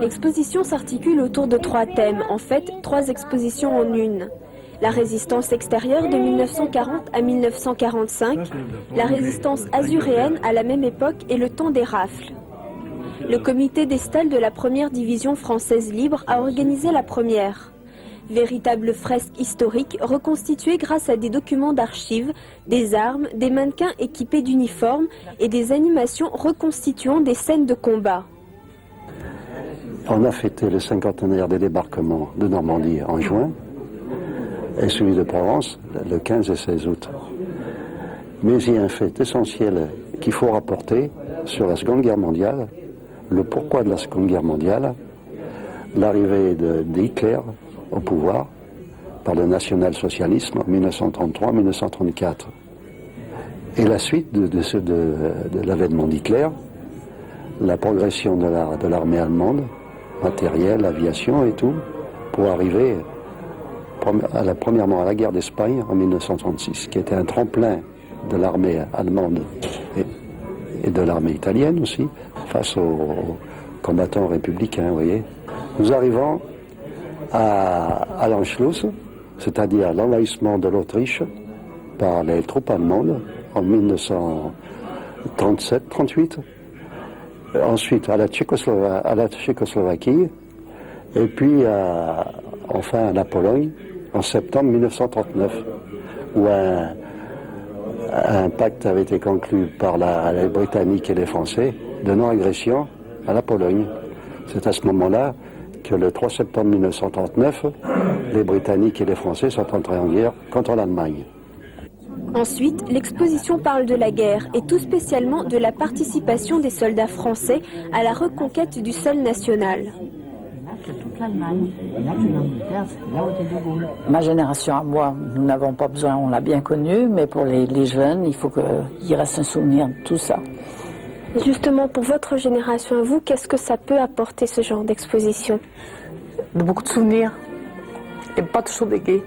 L'exposition s'articule autour de 3 thèmes, en fait 3 expositions en une. La résistance extérieure de 1940 à 1945, la résistance azuréenne à la même époque et le temps des rafles. Le comité des stalles de la première division française libre a organisé la première. Véritable fresque historique reconstituée grâce à des documents d'archives, des armes, des mannequins équipés d'uniformes et des animations reconstituant des scènes de combat. On a fêté le 50e des débarquements de Normandie en juin et celui de Provence le 15 et 16 août. Mais il y a un fait essentiel qu'il faut rapporter sur la Seconde Guerre mondiale, le pourquoi de la Seconde Guerre mondiale, l'arrivée d'Hitler au pouvoir par le national-socialisme en 1933-1934 et la suite de l'avènement d'Hitler, la progression de l'armée allemande, matériel, aviation et tout, pour arriver premièrement à la guerre d'Espagne en 1936, qui était un tremplin de l'armée allemande et de l'armée italienne aussi, face aux combattants républicains, vous voyez. Nous arrivons à l'Anschluss, c'est-à-dire l'envahissement de l'Autriche par les troupes allemandes en 1937-38, ensuite à la Tchécoslovaquie, et puis enfin à la Pologne en septembre 1939, où un pacte avait été conclu par les Britanniques et les Français de non-agression à la Pologne. C'est à ce moment-là que le 3 septembre 1939, les Britanniques et les Français sont entrés en guerre contre l'Allemagne. Ensuite, l'exposition parle de la guerre et tout spécialement de la participation des soldats français à la reconquête du sol national. Ma génération à moi, nous n'avons pas besoin, on l'a bien connu, mais pour les jeunes, il faut qu'il reste un souvenir de tout ça. Justement, pour votre génération à vous, qu'est-ce que ça peut apporter ce genre d'exposition? Beaucoup de souvenirs et pas toujours des gays.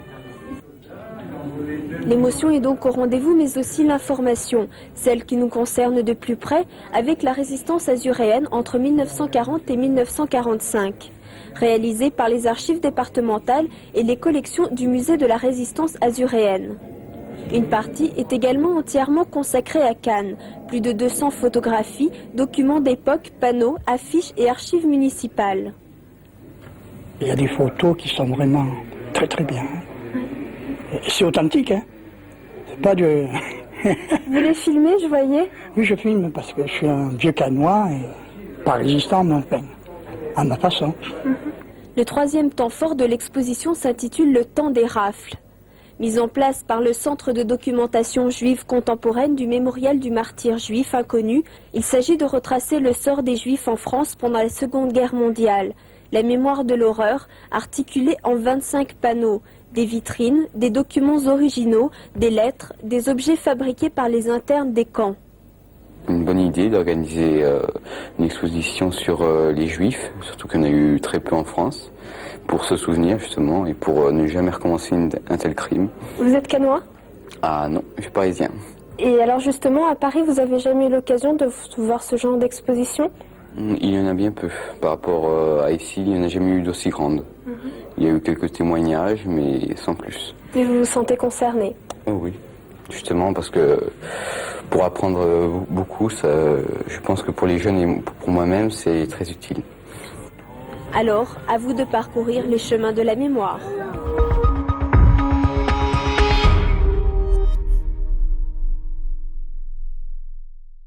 L'émotion est donc au rendez-vous, mais aussi l'information, celle qui nous concerne de plus près avec la résistance azuréenne entre 1940 et 1945, réalisée par les archives départementales et les collections du musée de la résistance azuréenne. Une partie est également entièrement consacrée à Cannes, plus de 200 photographies, documents d'époque, panneaux, affiches et archives municipales. Il y a des photos qui sont vraiment très très bien. C'est authentique, hein. C'est pas de... Vous les filmez, je voyais? Oui, je filme parce que je suis un vieux canois et pas résistant, mais enfin, à ma façon. Le troisième temps fort de l'exposition s'intitule Le temps des rafles. Mise en place par le Centre de documentation juive contemporaine du Mémorial du martyr juif inconnu, il s'agit de retracer le sort des Juifs en France pendant la Seconde Guerre mondiale. La mémoire de l'horreur, articulée en 25 panneaux, des vitrines, des documents originaux, des lettres, des objets fabriqués par les internes des camps. Une bonne idée d'organiser une exposition sur les Juifs, surtout qu'il y en a eu très peu en France, pour se souvenir justement et pour ne jamais recommencer un tel crime. Vous êtes canois? Ah non, je suis parisien. Et alors justement, à Paris, vous avez jamais eu l'occasion de voir ce genre d'exposition? Il y en a bien peu. Par rapport à ici, il n'y en a jamais eu d'aussi grande. Il y a eu quelques témoignages, mais sans plus. Et vous vous sentez concerné? Oh oui, justement parce que pour apprendre beaucoup, je pense que pour les jeunes et pour moi-même, c'est très utile. Alors, à vous de parcourir les chemins de la mémoire.